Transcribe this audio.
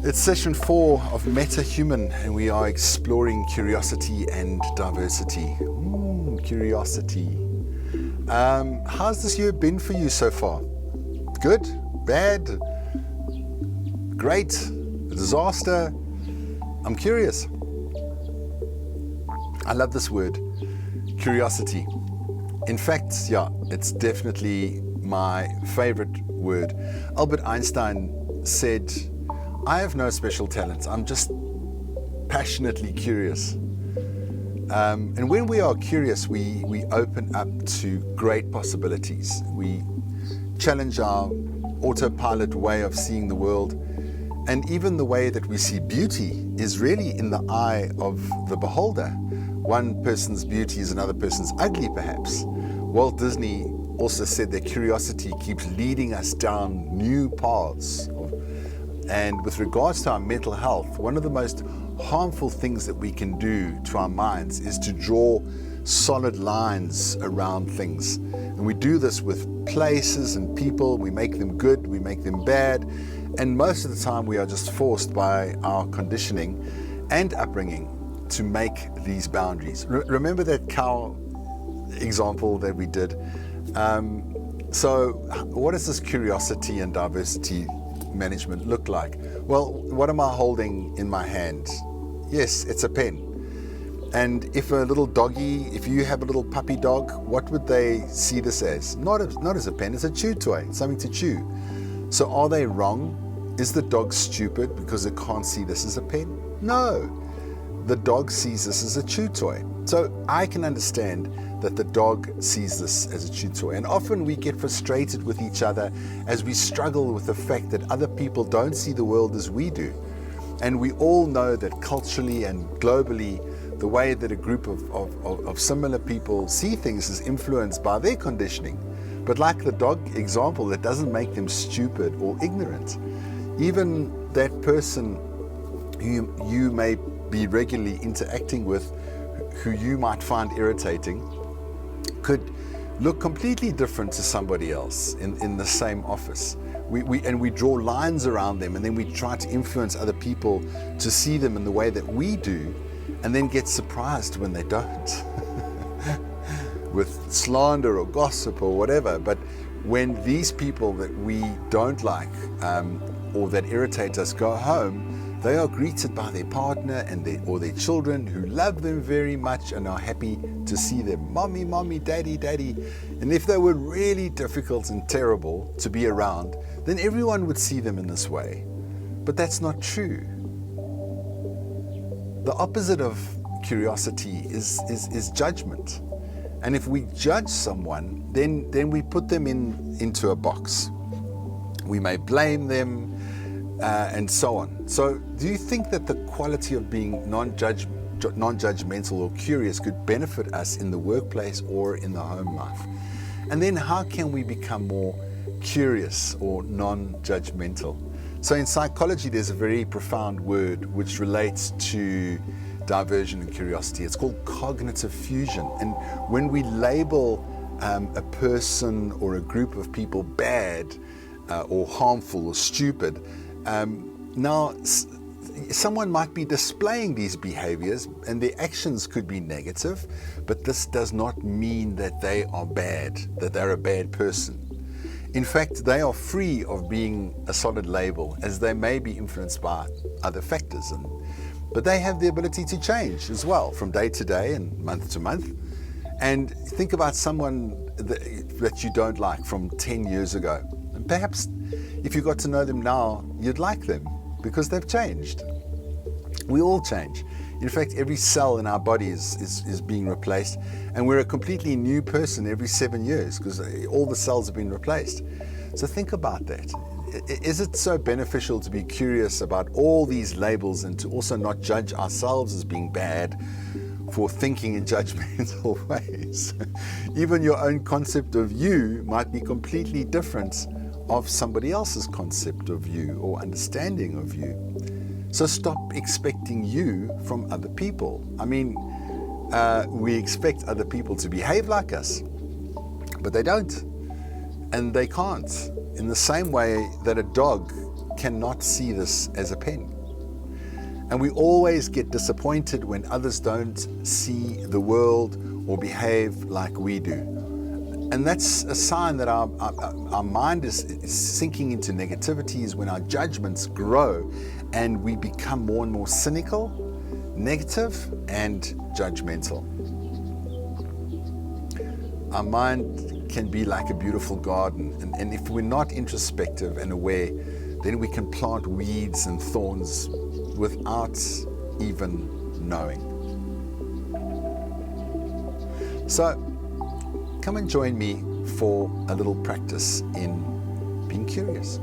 It's session 4 of Meta Human, and we are exploring curiosity and diversity. Curiosity. How's this year been for you so far? Good? Bad? Great? A disaster? I'm curious. I love this word, curiosity. In fact, it's definitely my favorite word. Albert Einstein said, I have no special talents. I'm just passionately curious. And when we are curious, we open up to great possibilities. We challenge our autopilot way of seeing the world. And even the way that we see beauty is really in the eye of the beholder. One person's beauty is another person's ugly, perhaps. Walt Disney also said that curiosity keeps leading us down new paths. And with regards to our mental health, one of the most harmful things that we can do to our minds is to draw solid lines around things. And we do this with places and people. We make them good, we make them bad. And most of the time we are just forced by our conditioning and upbringing to make these boundaries. Remember that cow example that we did? So what does this curiosity and diversity management look like? Well, what am I holding in my hand? Yes, it's a pen. And if you have a little puppy dog, what would they see this as? Not as a pen, it's a chew toy, something to chew. So are they wrong? Is the dog stupid because it can't see this as a pen? No, the dog sees this as a chew toy. So I can understand that the dog sees this as a chew toy. And often we get frustrated with each other as we struggle with the fact that other people don't see the world as we do. And we all know that culturally and globally, the way that a group of similar people see things is influenced by their conditioning. But like the dog example, that doesn't make them stupid or ignorant. Even that person who you may be regularly interacting with, who you might find irritating, could look completely different to somebody else in the same office. We draw lines around them, and then we try to influence other people to see them in the way that we do, and then get surprised when they don't with slander or gossip or whatever. But when these people that we don't like or that irritate us go home, they are greeted by their partner or their children who love them very much and are happy to see them. Mommy, mommy, daddy, daddy. And if they were really difficult and terrible to be around, then everyone would see them in this way. But that's not true. The opposite of curiosity is judgment. And if we judge someone, then we put them into a box. We may blame them, and so on. So do you think that the quality of being non-judgmental or curious could benefit us in the workplace or in the home life? And then how can we become more curious or non-judgmental? So in psychology, there's a very profound word which relates to diversion and curiosity. It's called cognitive fusion. And when we label a person or a group of people bad or harmful or stupid, now someone might be displaying these behaviors and their actions could be negative, but this does not mean that they are bad, that they're a bad person. In fact, they are free of being a solid label, as they may be influenced by other factors, but they have the ability to change as well from day to day and month to month. And think about someone that you don't like from 10 years ago. And perhaps if you got to know them now, you'd like them because they've changed. We all change. In fact, every cell in our body is being replaced, and we're a completely new person every 7 years because all the cells have been replaced. So think about that. Is it so beneficial to be curious about all these labels and to also not judge ourselves as being bad for thinking in judgmental ways? Even your own concept of you might be completely different of somebody else's concept of you or understanding of you. So stop expecting you from other people. I mean, we expect other people to behave like us, but they don't, and they can't. In the same way that a dog cannot see this as a pen. And we always get disappointed when others don't see the world or behave like we do. And that's a sign that our mind is sinking into negativities, when our judgments grow and we become more and more cynical, negative, and judgmental. Our mind can be like a beautiful garden, and if we're not introspective and aware, then we can plant weeds and thorns without even knowing. So come and join me for a little practice in being curious.